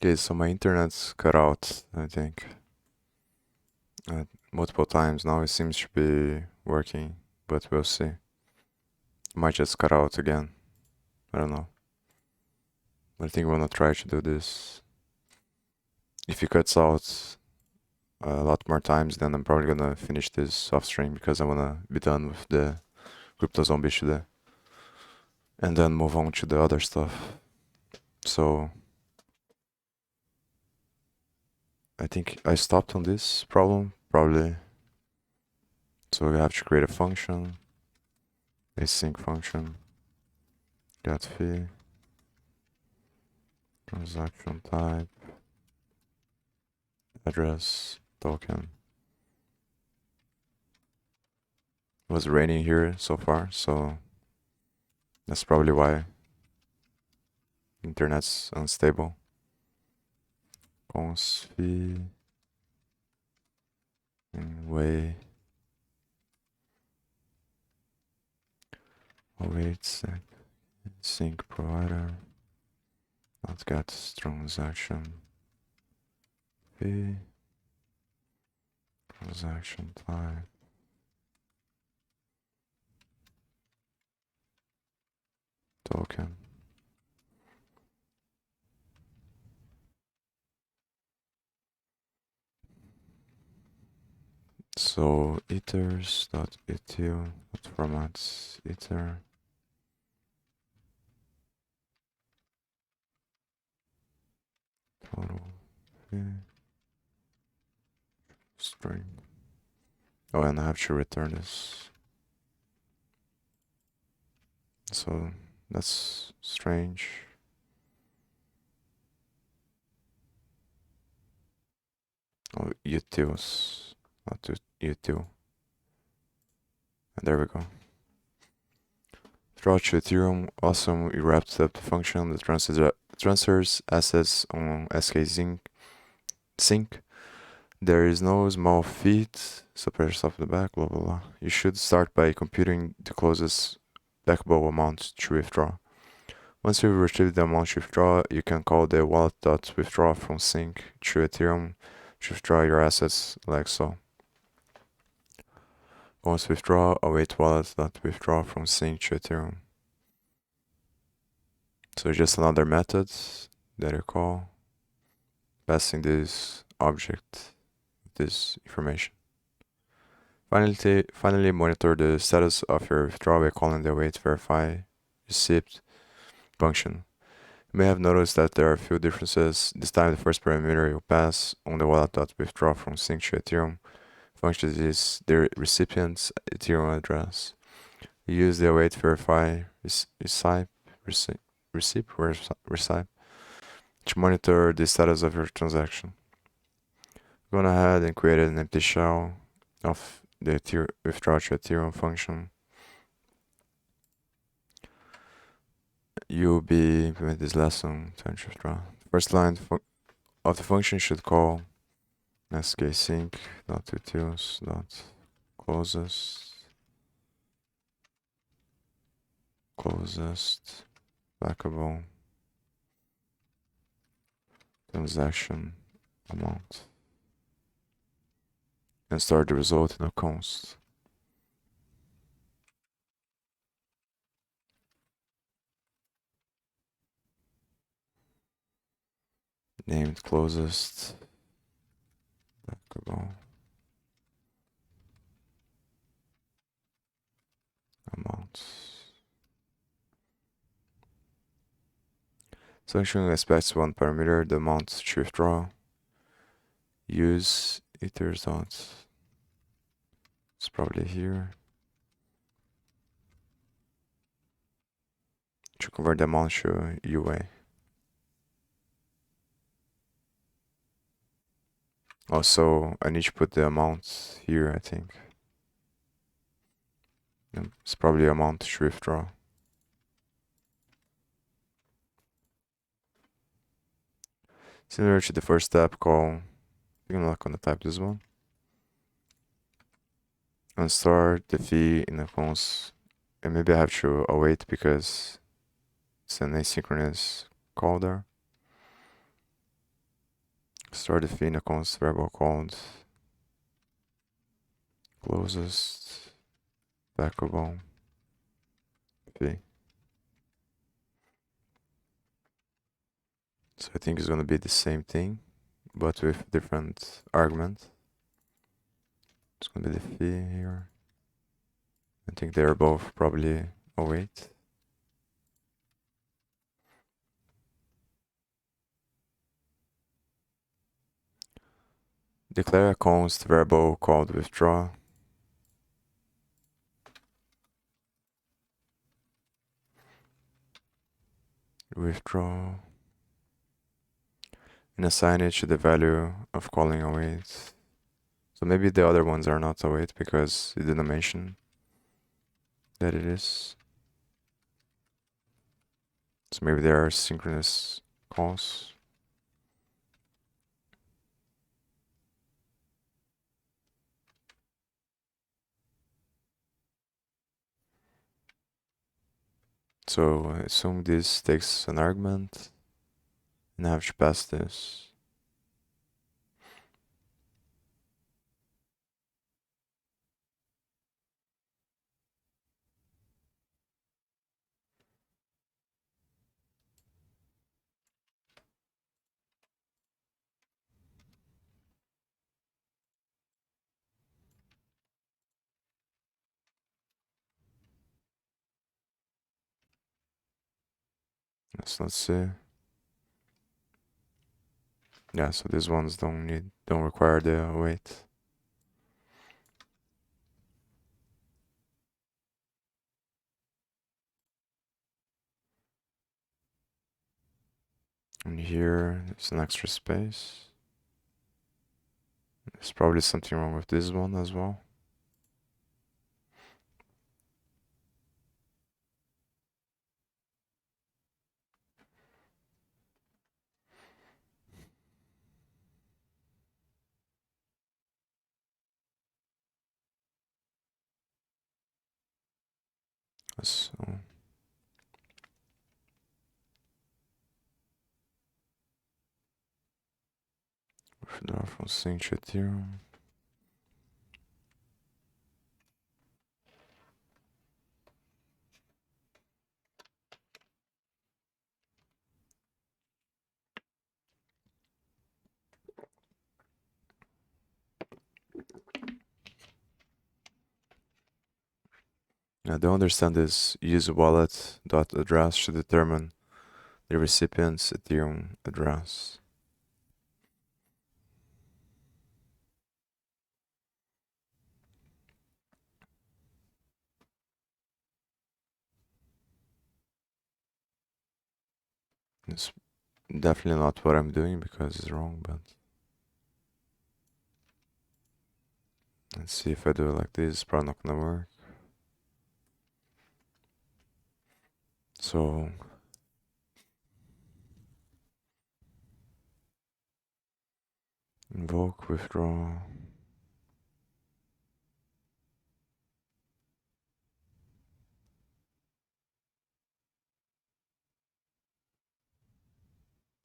Okay, so my internet's cut out, I think, multiple times now. It seems to be working, but we'll see. It might just cut out again. I don't know. But I think I'm gonna try to do this. If it cuts out a lot more times, then I'm probably gonna finish this off stream because I wanna be done with the CryptoZombies today. And then move on to the other stuff. So I think I stopped on this problem, probably. So we have to create a function, async function, get fee, transaction type, address, token. It was raining here so far, so that's probably why internet's unstable. Cons fee way. Awaits sync provider. Not get transaction fee. Transaction type. Token. So ethers.etu, what formats ether. Total fee. String. Oh, and I have to return this. So that's strange. Oh, utils, not util. And there we go. Throughout Ethereum, awesome, we wrapped up the function that transfers assets on sync. There is no small feat, so press off the back, blah blah blah. You should start by computing the closest backable amount to withdraw. Once you've retrieved the amount to withdraw, you can call the wallet.withdraw from sync to Ethereum to withdraw your assets like so. Once withdraw, await wallet.withdraw from sync to Ethereum. So just another method that you call, passing this object, this information. Finally, monitor the status of your withdrawal by calling the await verify receipt function. You may have noticed that there are a few differences. This time, the first parameter you pass on the wallet.withdraw from sync to Ethereum function is the recipient's Ethereum address. You use the await verify receipt to monitor the status of your transaction. Go ahead and create an empty shell of the withdraw to Ethereum function. You'll be implement this lesson to withdraw. First line of the function should call skSync .utils closest backable transaction amount and store the result in a const. Named closest backable amount. Function expects one parameter, the amount to withdraw. Use ethers dot. It's probably here. To convert the amount to UA. Also, I need to put the amount here, I think. It's probably amount to withdraw. Similar to the first step, call. I'm not gonna type this one. And store the fee in a const. And maybe I have to await because it's an asynchronous call there. Start if in a const variable called closest backable p. So I think it's gonna be the same thing, but with different argument. It's gonna be the phi here. I think they're both probably 08. Declare a const variable called withdraw. Withdraw. And assign it to the value of calling 08. So maybe the other ones are not 08 because it didn't mention that it is. So maybe they are synchronous calls. So I assume this takes an argument and I have to pass this. Let's see. Yeah, so these ones don't require the wait. And here there's an extra space. There's probably something wrong with this one as well. So withdraw from signature theorem. I don't understand this use wallet dot address to determine the recipient's Ethereum address. It's definitely not what I'm doing because it's wrong, but let's see if I do it like this, it's probably not gonna work. So invoke withdraw.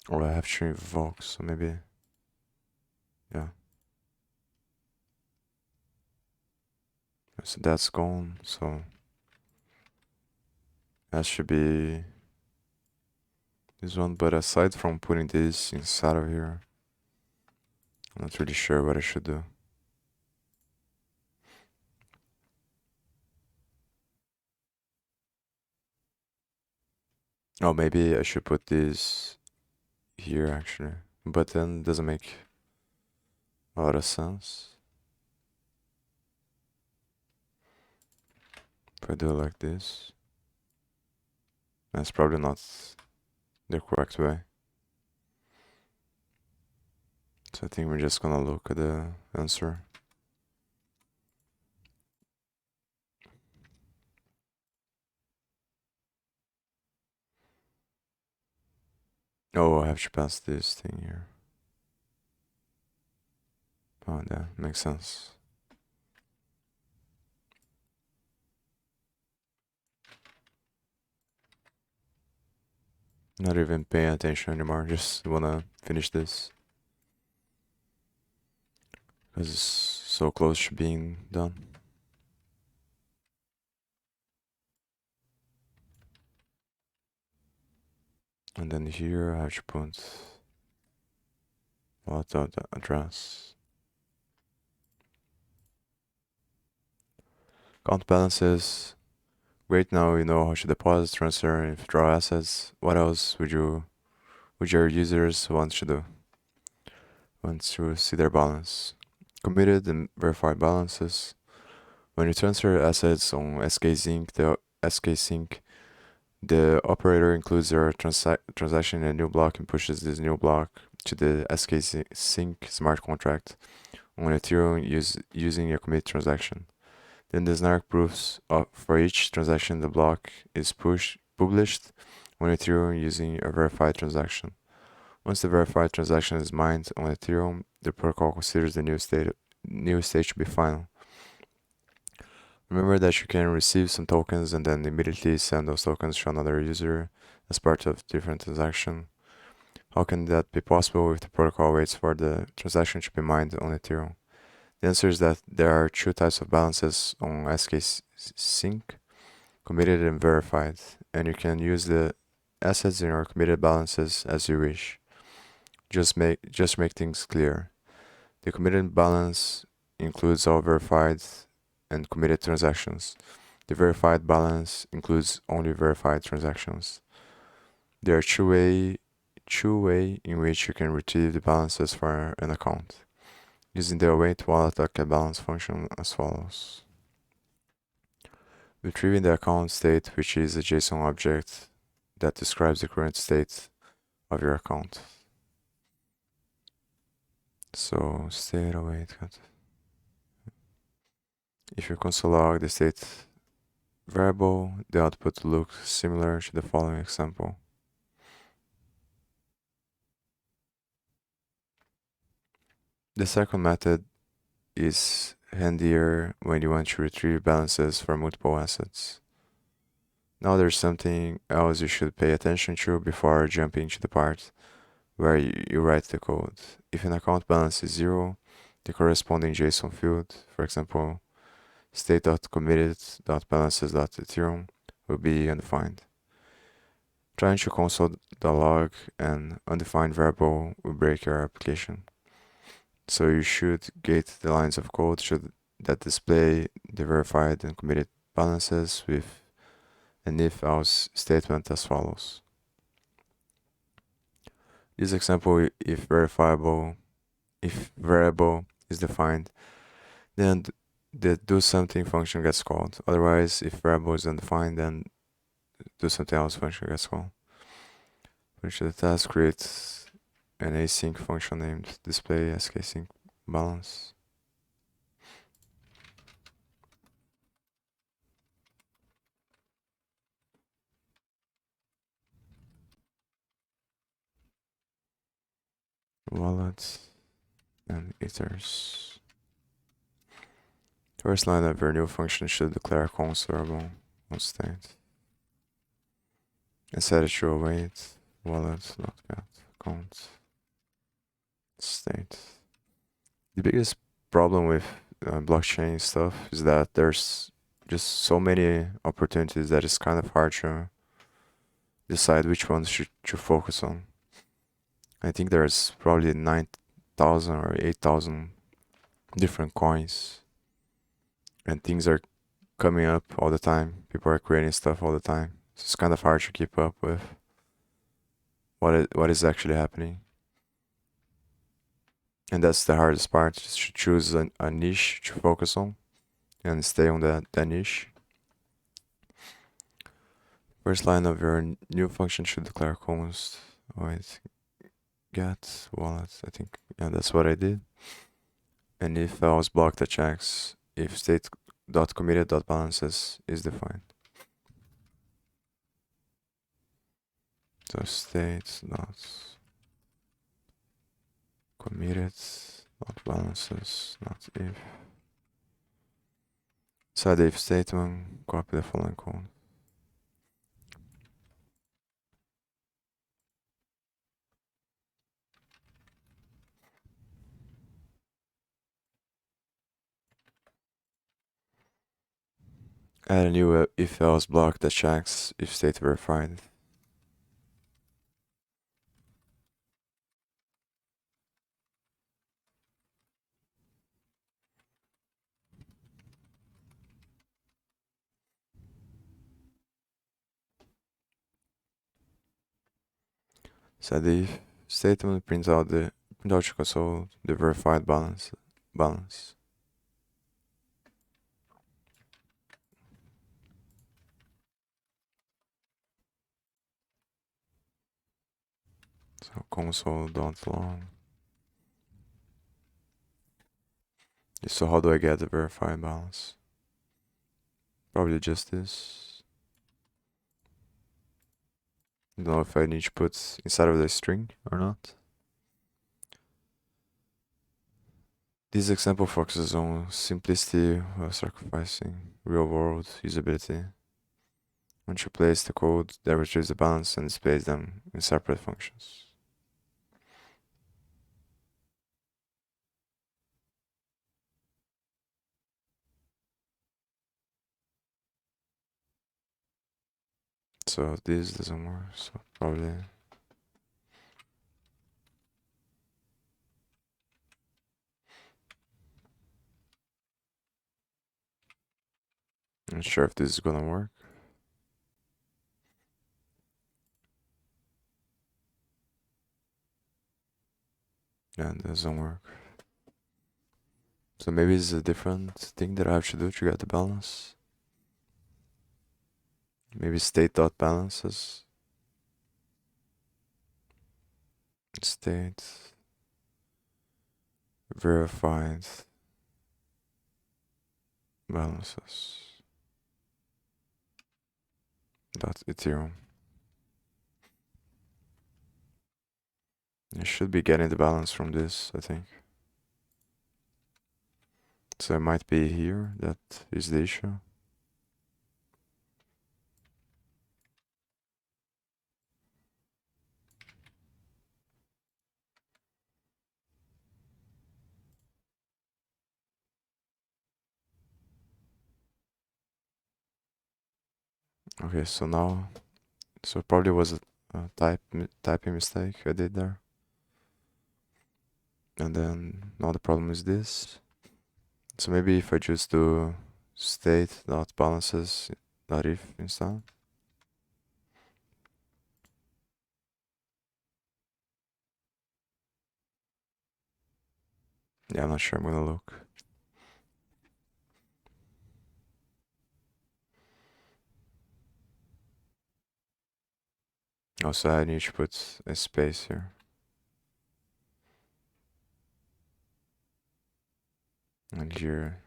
Or I have to invoke, so maybe yeah. So that's gone, so that should be this one, but aside from putting this inside of here, I'm not really sure what I should do. Oh, maybe I should put this here actually, but then it doesn't make a lot of sense. If I do it like this, that's probably not the correct way. So I think we're just gonna look at the answer. Oh, I have to pass this thing here. Oh, that makes sense. Not even paying attention anymore, just wanna finish this. It's so close to being done. And then here I have to put what the address. Account balances. Great, now you know how to deposit, transfer, and withdraw assets. What else would your users want to do? Want to see their balance? Committed and verified balances. When you transfer assets on SK Sync, the operator includes your transaction in a new block and pushes this new block to the SK Sync smart contract on Ethereum using a commit transaction. Then the snark proofs for each transaction the block is published on Ethereum using a verified transaction. Once the verified transaction is mined on Ethereum, the protocol considers the new state to be final. Remember that you can receive some tokens and then immediately send those tokens to another user as part of different transaction. How can that be possible if the protocol waits for the transaction to be mined on Ethereum? The answer is that there are two types of balances on SK Sync, committed and verified, and you can use the assets in your committed balances as you wish. Just make things clear. The committed balance includes all verified and committed transactions. The verified balance includes only verified transactions. There are two way in which you can retrieve the balances for an account, using the await wallet.getBalance function as follows. Retrieving the account state, which is a JSON object that describes the current state of your account. So state await. If you console log the state variable, the output looks similar to the following example. The second method is handier when you want to retrieve balances for multiple assets. Now there's something else you should pay attention to before jumping to the part where you write the code. If an account balance is 0, the corresponding JSON field, for example, state.committed.balances.ethereum, will be undefined. Trying to console the log an undefined variable will break your application. So you should gate the lines of code that display the verified and committed balances with an if-else statement as follows. This example, if variable is defined, then the doSomething function gets called. Otherwise, if variable is undefined, then doSomethingElse function gets called. Finish the task, create an async function named display SKSync balance. Wallet and ethers. First line of your new function should declare const variable on state and set it to await wallet.get count state. The biggest problem with blockchain stuff is that there's just so many opportunities that it's kind of hard to decide which ones to focus on. I think there's probably 9,000 or 8,000 different coins, and things are coming up all the time. People are creating stuff all the time. So it's kind of hard to keep up with what is actually happening. And that's the hardest part, is to choose a niche to focus on and stay on that niche. First line of your new function should declare const get wallet. I think, yeah, that's what I did. And if else block that checks if state.committed.balances is defined. So state.committed.balances, not if. Inside the if statement, copy the following code. Add a new if else block that checks if state verified. So the if statement prints out to console the verified balance. So console.log. So how do I get the verified balance? Probably just this. Don't know if I need to put inside of the string or not. This example focuses on simplicity while sacrificing real-world usability. Once you place the code that retrieves the balance and displays them in separate functions. So this doesn't work, so probably not sure if this is gonna work. Yeah, it doesn't work. So maybe it's a different thing that I have to do to get the balance. Maybe state.balances. State verified balances. Dot Ethereum. I should be getting the balance from this, I think. So it might be here that is the issue. Okay, so now, so it probably was a typing mistake I did there. And then now the problem is this. So maybe if I just do state.balances.if instead. Yeah, I'm not sure, I'm gonna look. Also, I need to put a space here. And here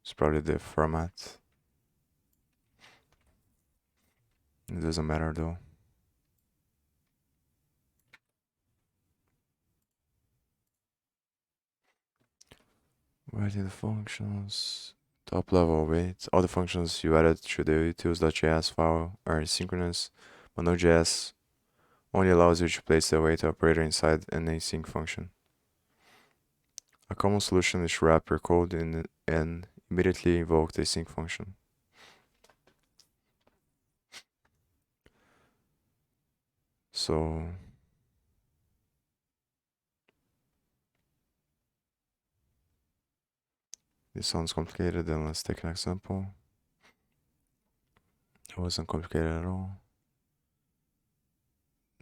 is probably the format. It doesn't matter though. Writing the functions. Top level, wait. All the functions you added to the utils.js file are synchronous, but Node.js only allows you to place the await operator inside an async function. A common solution is to wrap your code in and immediately invoke the async function. So this sounds complicated, then let's take an example. It wasn't complicated at all.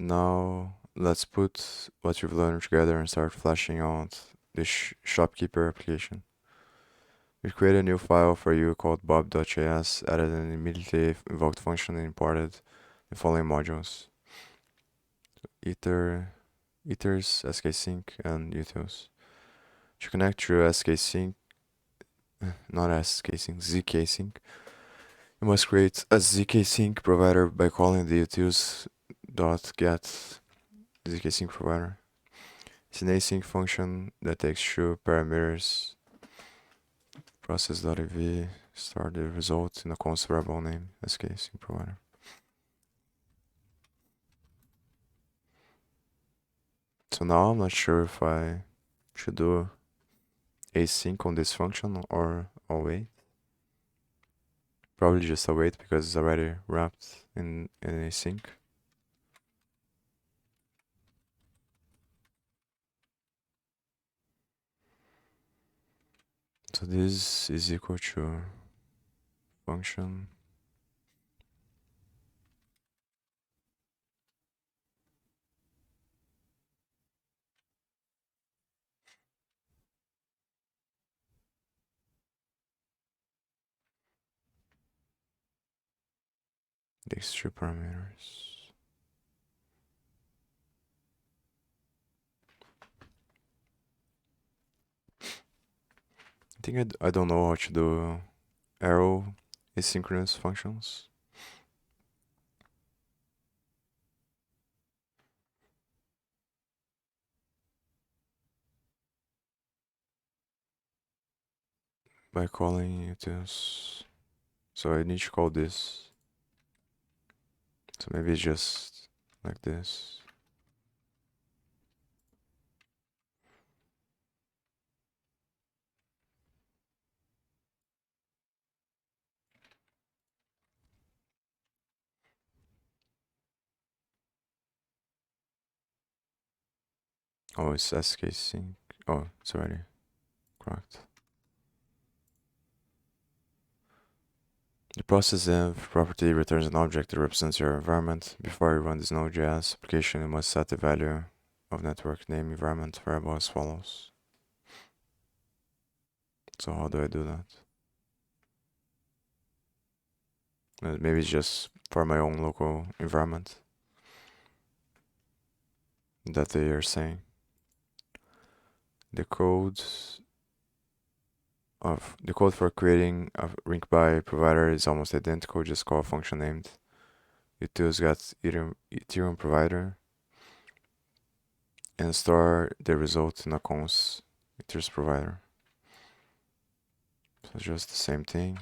Now let's put what you've learned together and start fleshing out the shopkeeper application. We created a new file for you called bob.js, added an immediately invoked function and imported the following modules: ethers, skSync, and utils. To connect through skSync, not skSync, zkSync, you must create a zkSync provider by calling the utils.get zkSync provider. It's an async function that takes two parameters, process.env, start the result in a const variable name, skSync provider. So now I'm not sure if I should do async on this function or await. Probably just await because it's already wrapped in async. So this is equal to function these two parameters. I think I don't know how to do arrow asynchronous functions. By calling it as, so I need to call this. So maybe it's just like this. Oh, it's SK sync. Oh, it's already correct. The process env property returns an object that represents your environment. Before you run this Node.js application, you must set the value of network name environment variable as follows. So how do I do that? Maybe it's just for my own local environment that they are saying. The code for creating a link by provider is almost identical. Just call a function named Ethereum provider and store the result in a cons Ethereum provider. So just the same thing.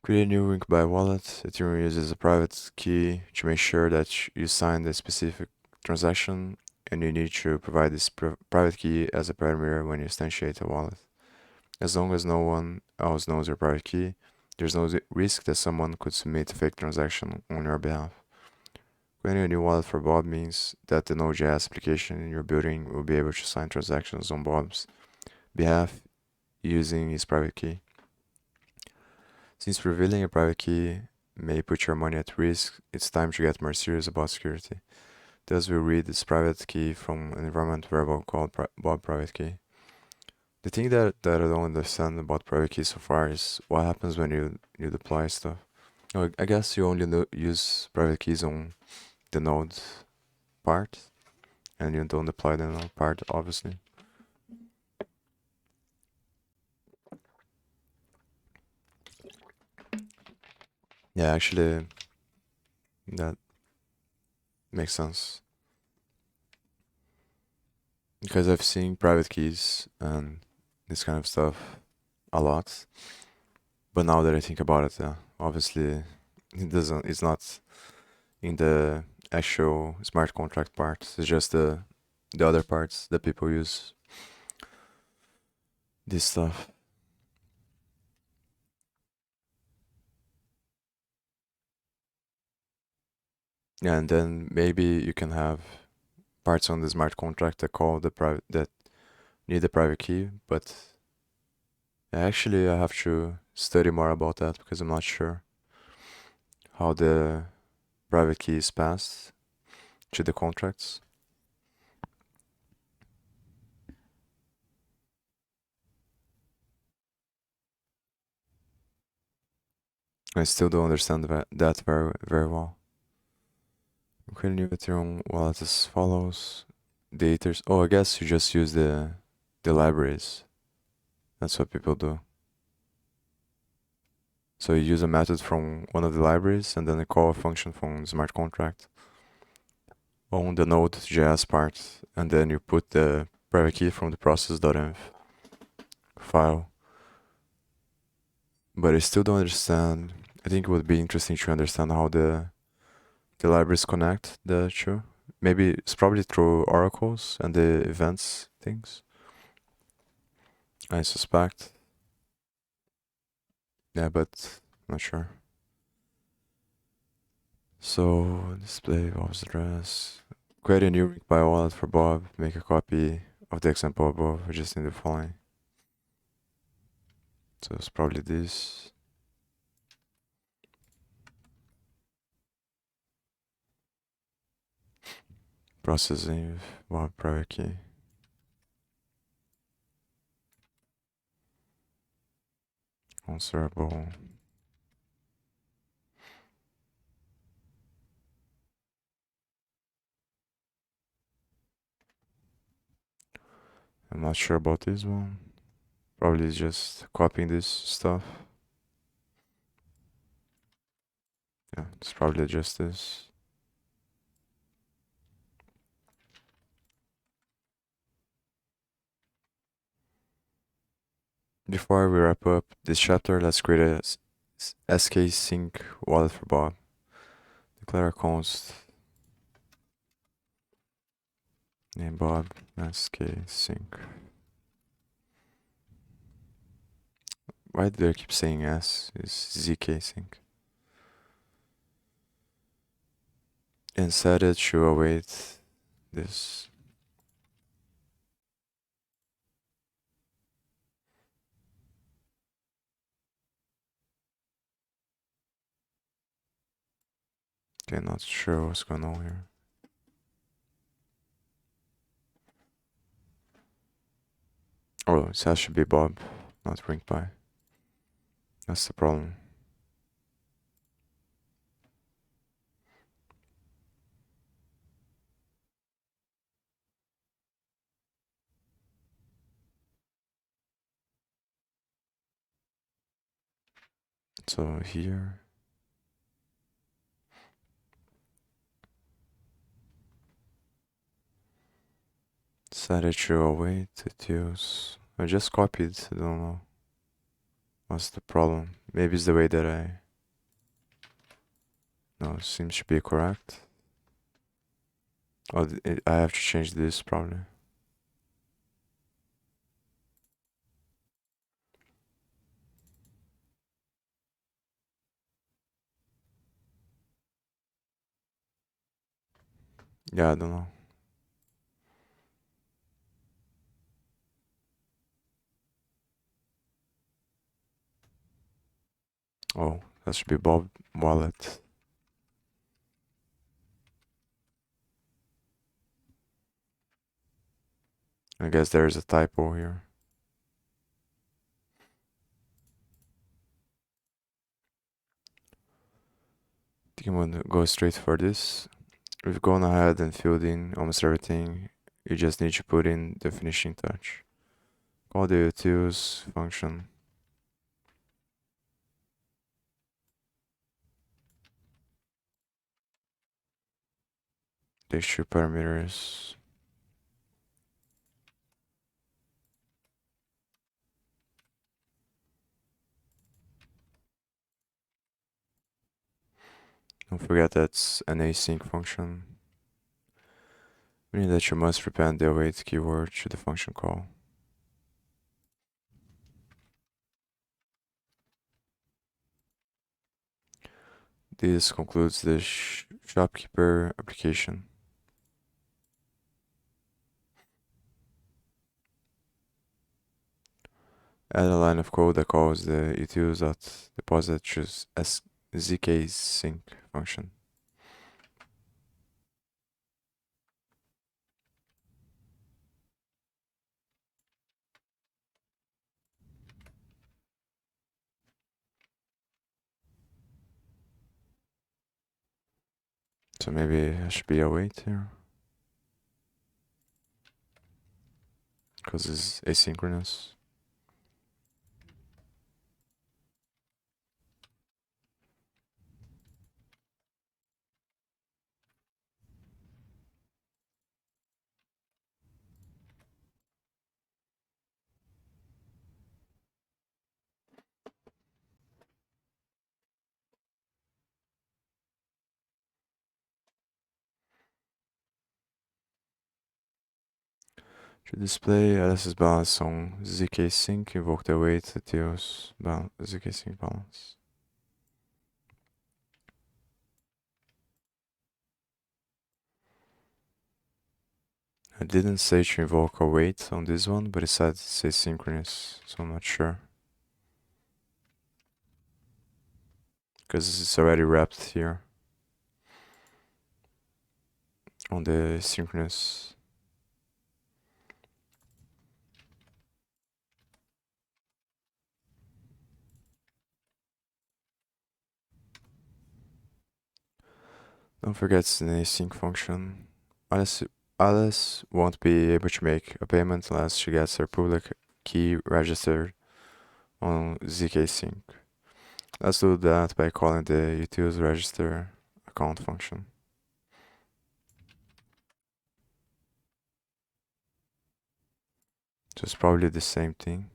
Create a new link by wallet. Ethereum uses a private key to make sure that you sign the specific transaction, and you need to provide this private key as a parameter when you instantiate a wallet. As long as no one else knows your private key, there's no risk that someone could submit a fake transaction on your behalf. Creating a new wallet for Bob means that the Node.js application you're building will be able to sign transactions on Bob's behalf using his private key. Since revealing a private key may put your money at risk, it's time to get more serious about security. Thus, we'll read this private key from an environment variable called Bob private key. The thing that I don't understand about private key so far is what happens when you deploy stuff. I guess you only use private keys on the node part, and you don't deploy the node part, obviously. Yeah, actually, that makes sense. Because I've seen private keys and this kind of stuff a lot. But now that I think about it, obviously it's not in the actual smart contract part. It's just the other parts that people use this stuff. Yeah, and then maybe you can have parts on the smart contract that need the private key, but actually I have to study more about that because I'm not sure how the private key is passed to the contracts. I still don't understand that very well. Create a new Ethereum wallet as follows. The ethers. Oh, I guess you just use the libraries. That's what people do. So you use a method from one of the libraries and then you call a function from the smart contract on the Node.js part, and then you put the private key from the process.env. file. But I still don't understand. I think it would be interesting to understand how the libraries connect the two. Maybe it's probably through oracles and the events things, I suspect. Yeah, but not sure. So display Bob's address. Create a new link by wallet for Bob. Make a copy of the example above. I just need the following. So it's probably this. Processing Bob private key. Answerable. I'm not sure about this one. Probably just copying this stuff. Yeah, it's probably just this. Before we wrap up this chapter, let's create a SK sync wallet for Bob. Declare a const name Bob SK sync. Why do I keep saying S? It's ZK sync. And set it to await this. Okay, not sure what's going on here. Oh, it has to be Bob, not ring by. That's the problem. So here, set it to await it use. I just copied, I don't know. What's the problem? Maybe it's the way that I... No, it seems to be correct. Oh, I have to change this probably. Yeah, I don't know. Oh, that should be Bob wallet. I guess there's a typo here. I think I'm gonna go straight for this. We've gone ahead and filled in almost everything. You just need to put in the finishing touch. Call the utils function. These two parameters. Don't forget that's an async function, meaning that you must append the await keyword to the function call. This concludes the shopkeeper application. Add a line of code that calls the utils.deposit choose zk sync function. So maybe I should be await here, because it's asynchronous. To display LS's balance on ZK sync, invoke the await Ethereum's ZK sync balance. I didn't say to invoke await on this one, but it said it's asynchronous, so I'm not sure. Because it's already wrapped here on the synchronous. Don't forget it's an async function. Alice won't be able to make a payment unless she gets her public key registered on ZK sync. Let's do that by calling the utils register account function. So it's probably the same thing.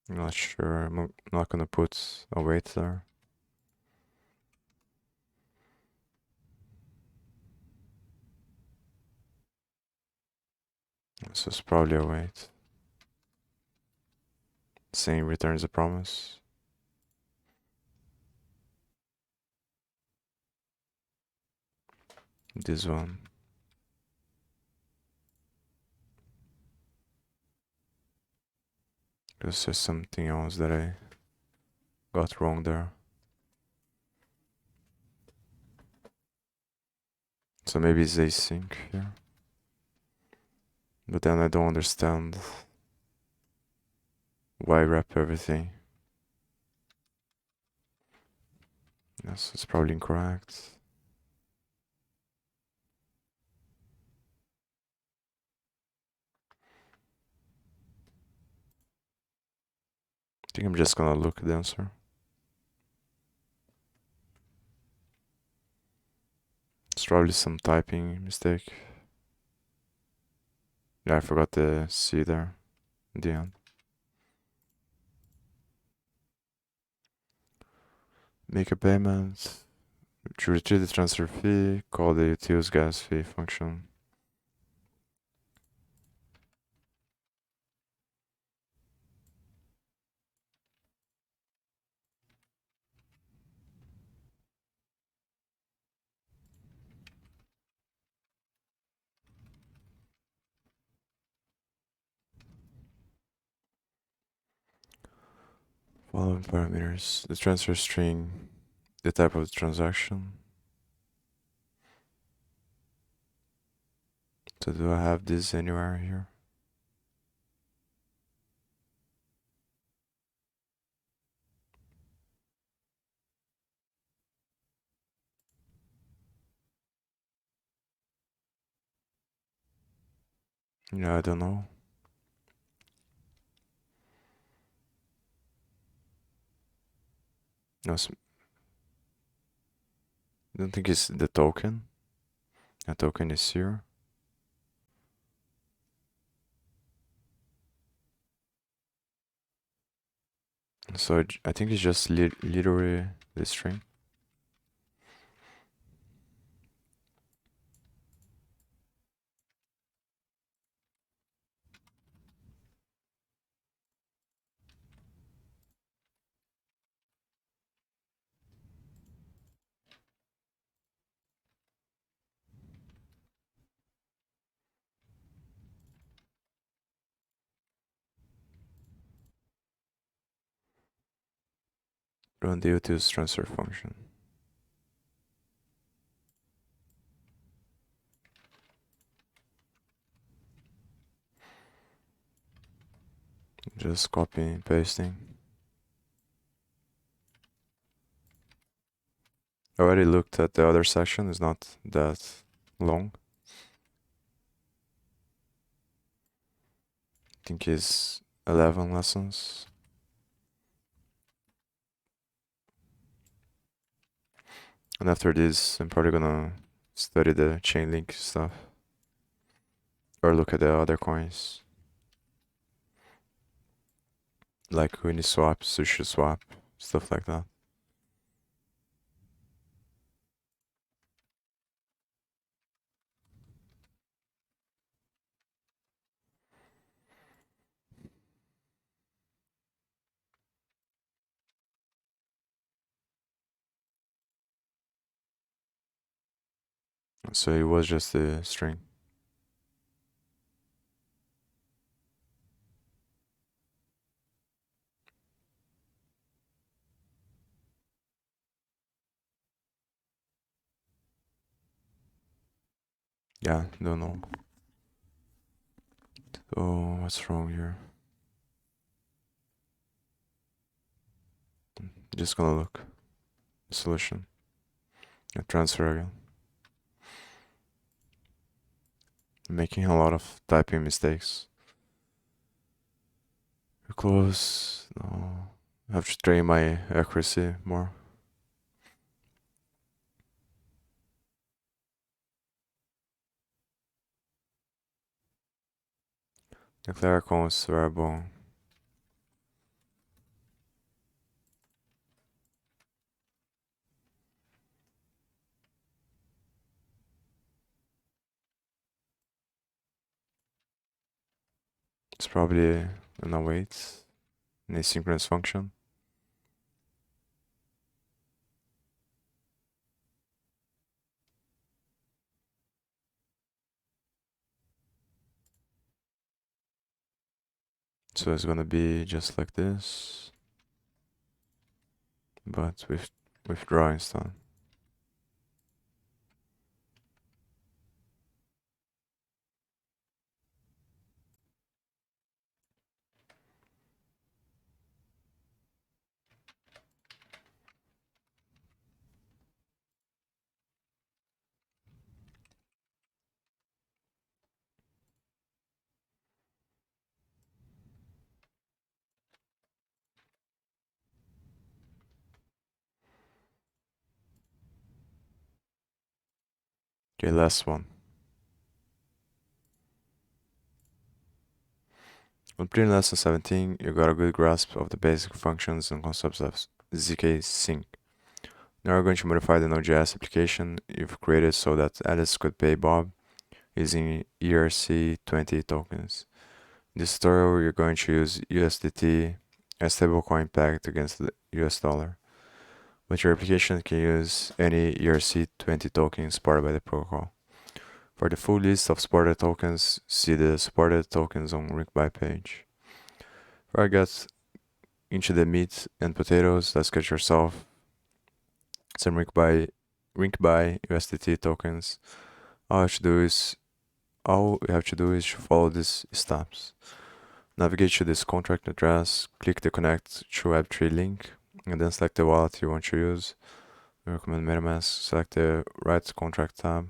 I'm not sure. I'm not gonna put a wait there. So it's probably a wait. Saying returns a promise. This one. Because there's something else that I got wrong there. So maybe it's async here. But then I don't understand why wrap everything. Yes, it's probably incorrect. I think I'm just gonna look at the answer. It's probably some typing mistake. Yeah, I forgot the C there in the end. Make a payment. To retrieve the transfer fee, call the utils gas fee function. Following parameters. The transfer string, the type of the transaction. So do I have this anywhere here? Yeah, I don't know. No, I don't think it's the token. A token is here. So I think it's just literally the string. Run the utils transfer function. Just copy and pasting. I already looked at the other section, it's not that long. I think it's 11 lessons. And after this, I'm probably gonna study the chain link stuff. Or look at the other coins. Like Uniswap, SushiSwap, stuff like that. So it was just a string. Yeah, don't know. So what's wrong here? Just gonna look. Solution. And transfer again. Making a lot of typing mistakes. Close. No. I have to train my accuracy more. Declare const variable. It's probably an await, an asynchronous function. So it's gonna be just like this, but with draw instead. Okay, last one. On pretty lesson 17, you got a good grasp of the basic functions and concepts of zk sync. Now we're going to modify the Node.js application you've created so that Alice could pay Bob using ERC20 tokens. In this tutorial, you're going to use USDT as stablecoin pegged against the US dollar, but your application can use any ERC20 token supported by the protocol. For the full list of supported tokens, see the supported tokens on RinkBuy page. Before I get into the meat and potatoes, let's get yourself some RinkBuy USDT tokens. All you have to do is to follow these steps. Navigate to this contract address, click the connect to Web3 link, and then select the wallet you want to use. I recommend MetaMask. Select the right contract tab.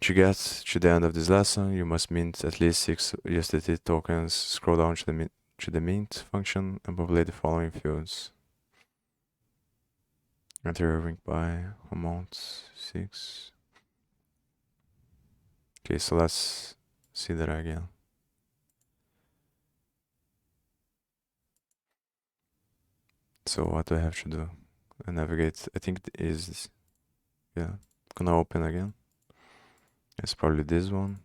To get to the end of this lesson, you must mint at least 6 USDT tokens. Scroll down to the mint function and populate the following fields. Enter your ring by amount 6. Okay, so let's see that again. So what do I have to do? I navigate. I think it is, yeah. Gonna open again. It's probably this one.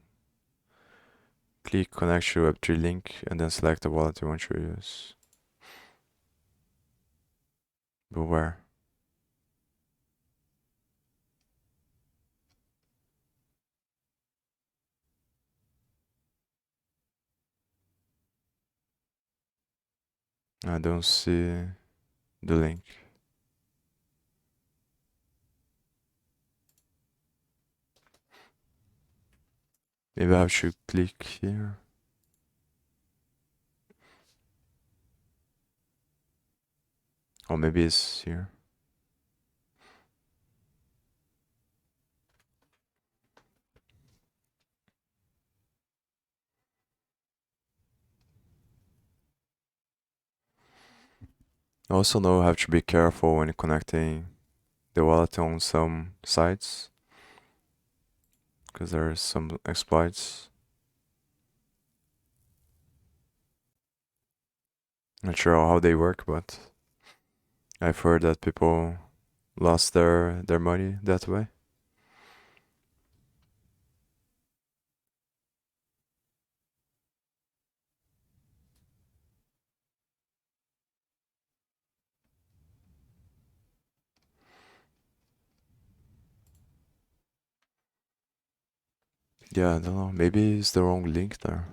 Click connect to Web3 link and then select the wallet you want to use. But where? I don't see the link. Maybe I should click here. Or maybe it's here. I also know I have to be careful when connecting the wallet on some sites, because there are some exploits. Not sure how they work, but I've heard that people lost their money that way. Yeah, I don't know. Maybe it's the wrong link there.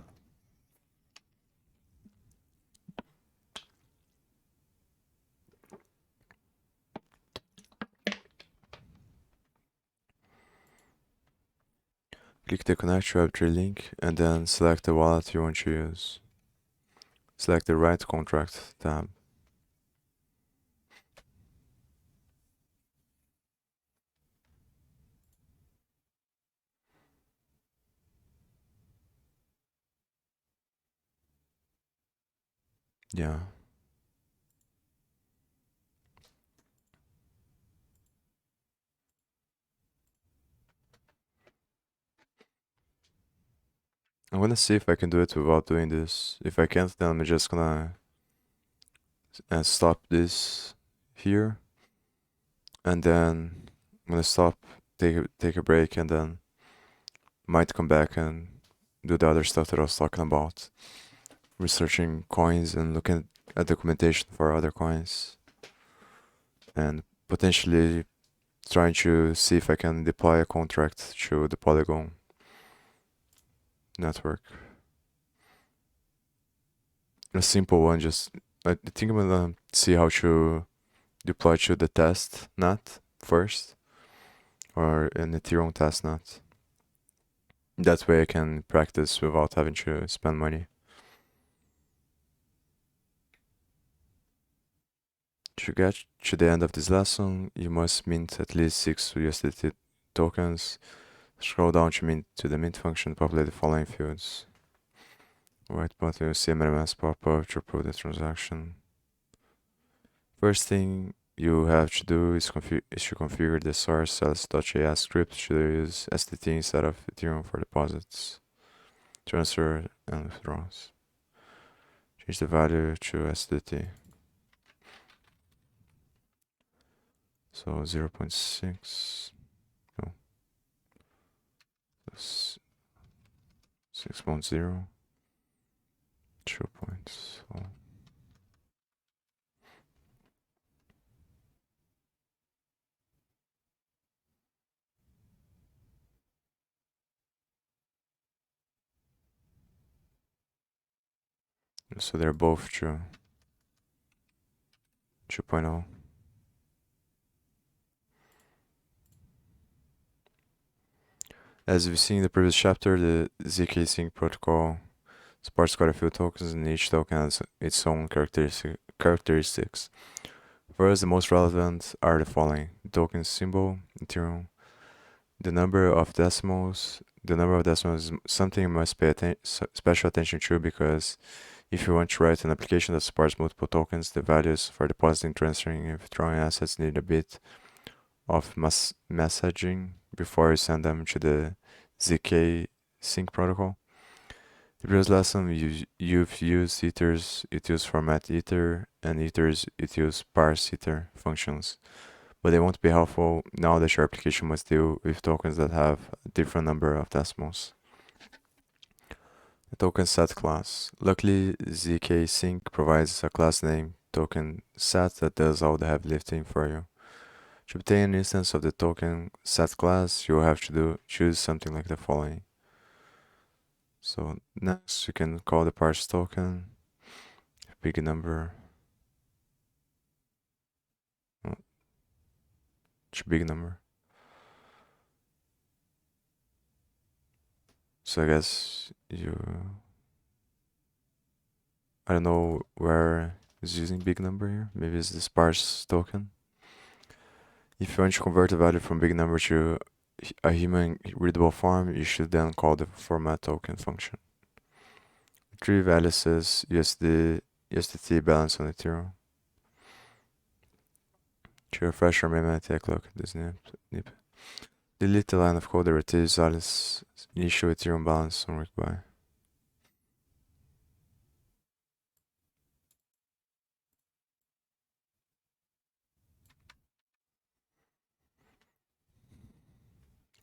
Click the Connect to Web3 link and then select the wallet you want to use. Select the right contract tab. Yeah. I'm gonna see if I can do it without doing this. If I can't, then I'm just gonna stop this here. And then I'm gonna stop, take a break, and then might come back and do the other stuff that I was talking about. Researching coins and looking at documentation for other coins. And potentially trying to see if I can deploy a contract to the Polygon network. A simple one, just I think I'm gonna see how to deploy to the test net first, or an Ethereum test net. That way I can practice without having to spend money. To get to the end of this lesson, you must mint at least 6 USDT tokens. Scroll down to the mint function, populate the following fields. Right button, you'll see a MetaMask pop-up to approve the transaction. First thing you have to do is to configure the source ls.js script to use SDT instead of Ethereum for deposits, transfer, and withdrawals. Change the value to SDT. So 0.6, no, 6.0, 2 points. So they're both 2.0. As we've seen in the previous chapter, the ZK Sync protocol supports quite a few tokens, and each token has its own characteristics. For us, the most relevant are the following: the token symbol, Ethereum, the number of decimals. The number of decimals is something you must pay special attention to, because if you want to write an application that supports multiple tokens, the values for depositing, transferring, and withdrawing assets need a bit of messaging before you send them to the ZK Sync protocol. The previous lesson, you've used Ether's ETH format Ether and Ether's ETH parse Ether functions, but they won't be helpful now that your application must deal with tokens that have a different number of decimals. The token set class. Luckily, ZK Sync provides a class name token set that does all the heavy lifting for you. To obtain an instance of the token set class, you will have to choose something like the following. So next, you can call the parse token, big number, big number. So I guess I don't know where is using big number here. Maybe it's this parse token. If you want to convert a value from big number to a human readable form, you should then call the format token function. Retrieve Alice's USDT balance on Ethereum. To refresh your memory, take a look at this nip. Delete the line of code that retrieves Alice's initial Ethereum balance on read-by.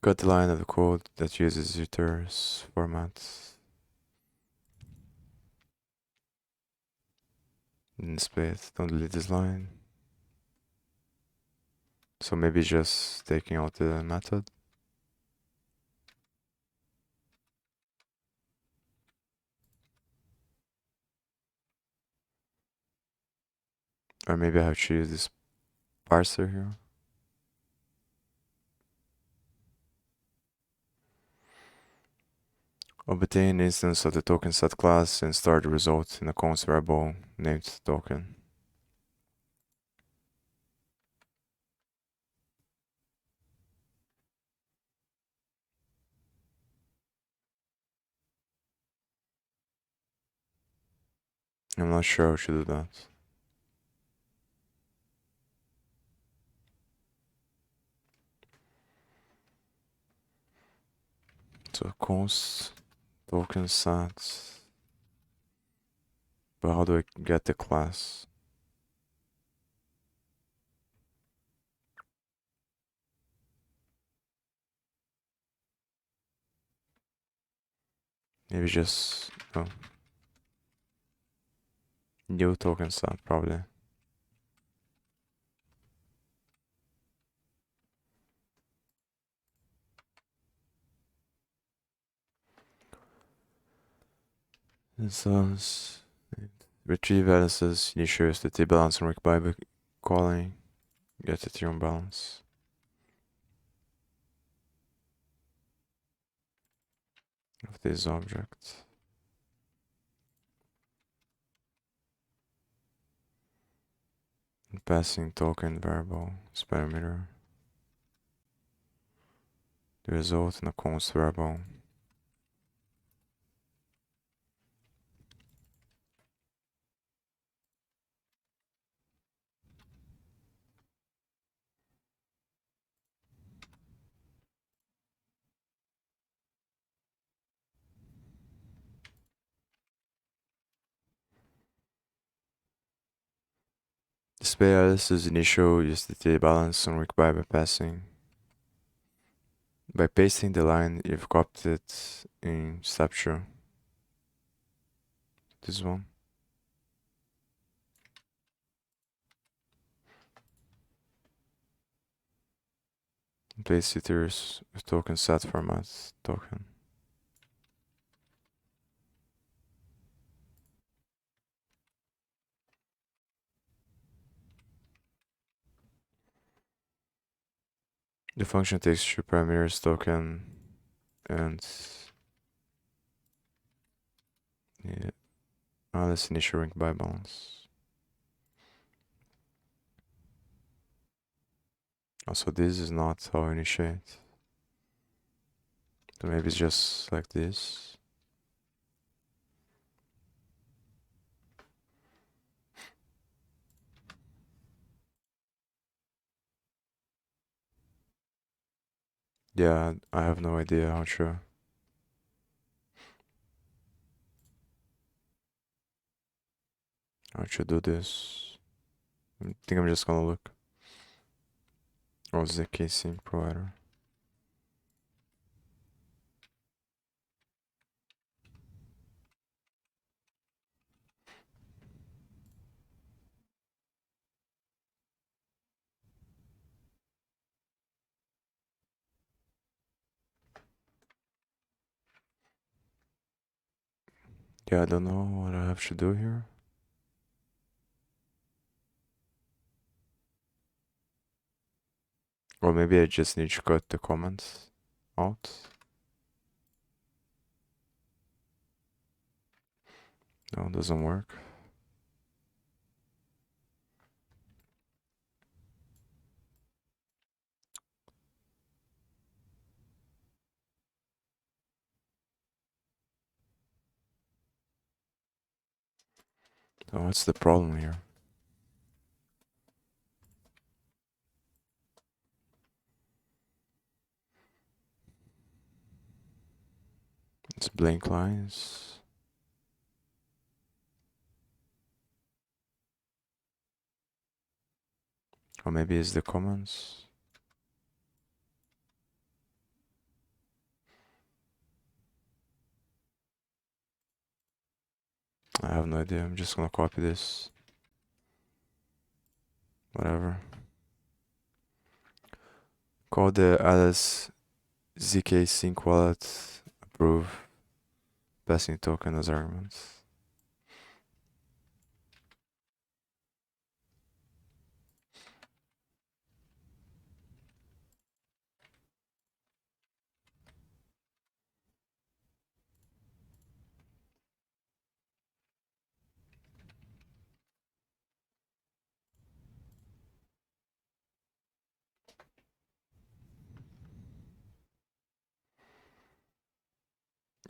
Cut the line of the code that uses Ether's format. And display it. Don't delete this line. So maybe just taking out the method. Or maybe I have to use this parser here. Obtain an instance of the token set class and store the result in a const variable named token. I'm not sure how to do that. So const token set. But how do I get the class? Maybe just new token set probably. Instance retrieve balances, initialize the T balance and work by calling get Ethereum balance. Of this object. And passing token variable is parameter. The result in a const variable. Display Alice's initial USDT balance on work by passing. By pasting the line, you've copied it in step 2. This one. Place ethers with token set format token. The function takes 2 parameters token and yeah, Alice initial rank by balance. Also, this is not how I initiate. So maybe it's just like this. Yeah, I have no idea how to do this. I think I'm just gonna look. Oh, ZK sync provider. Yeah, I don't know what I have to do here. Or maybe I just need to cut the comments out. No, it doesn't work. So what's the problem here? It's blank lines. Or maybe it's the comments. I have no idea. I'm just gonna copy this. Whatever. Call the Alice ZK sync wallet. Approve. Passing token as arguments.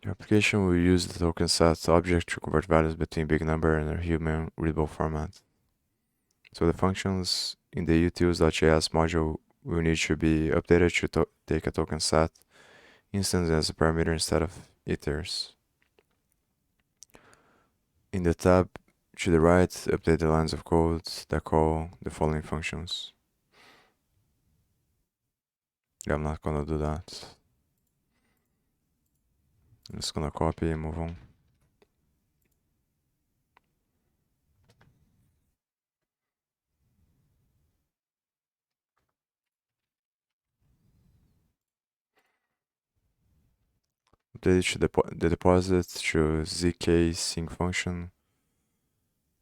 The application will use the token set object to convert values between big number and a human readable format. So the functions in the utils.js module will need to be updated to take a token set instance as a parameter instead of ethers. In the tab to the right, update the lines of code that call the following functions. Yeah, I'm not gonna do that. I'm just gonna copy and move on. Update the deposit to zk sync function.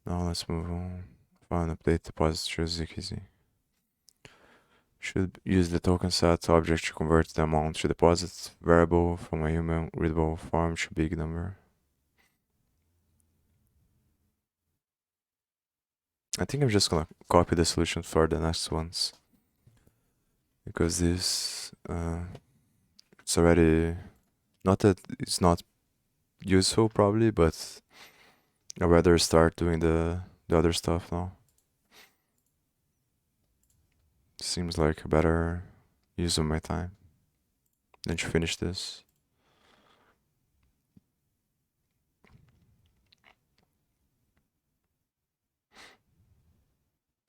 Now let's move on. Find update deposit to zkz. Should use the token set object to convert the amount to deposit variable from a human readable form to big number. I think I'm just gonna copy the solution for the next ones because this it's already, not that it's not useful probably, but I'd rather start doing the other stuff now. Seems like a better use of my time than to finish this.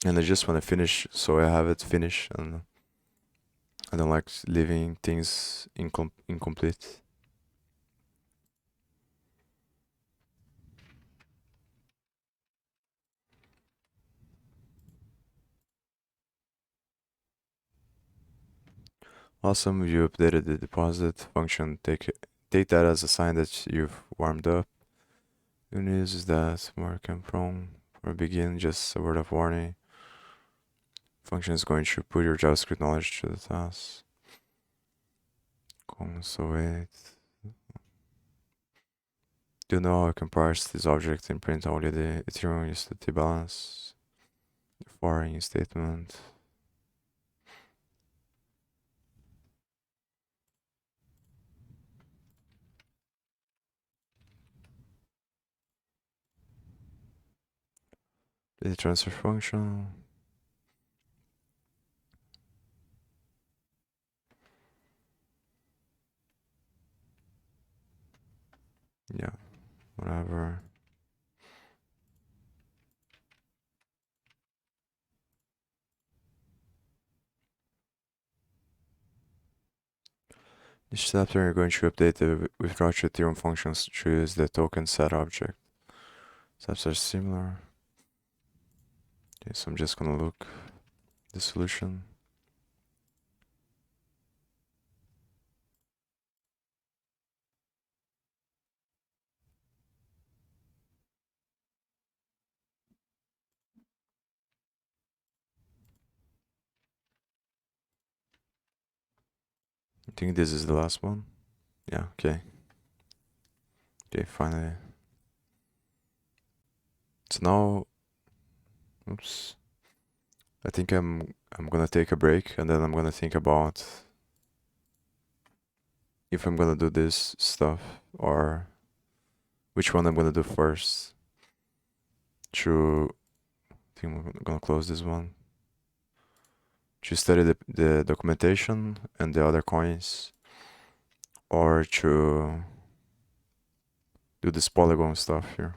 And I just want to finish so I have it finished, and I don't like leaving things incomplete. Awesome, you updated the deposit function. Take that as a sign that you've warmed up. Good news is that more came from for begin, just a word of warning. Function is going to put your JavaScript knowledge to the task. Console 8. Do you know how I can parse this object and print only the Ethereum USDT balance? The foreign statement. The transfer function. Yeah, whatever. This chapter we're going to update the withdraw to Ethereum functions to use the token set object. Steps are similar. Okay, so I'm just gonna look the solution. I think this is the last one. Yeah, okay. Okay, finally. So now, oops. I think I'm gonna take a break and then I'm gonna think about if I'm gonna do this stuff or which one I'm gonna do first. I think I'm gonna close this one. To study the documentation and the other coins, or to do this polygon stuff here.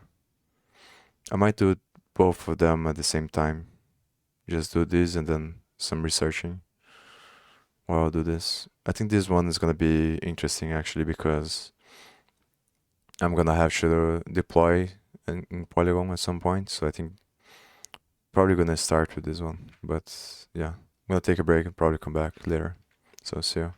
I might do both of them at the same time. Just do this and then some researching while I do this. I think this one is gonna be interesting actually because I'm gonna have to deploy in Polygon at some point. So I think probably gonna start with this one. But yeah, I'm gonna take a break and probably come back later. So see you.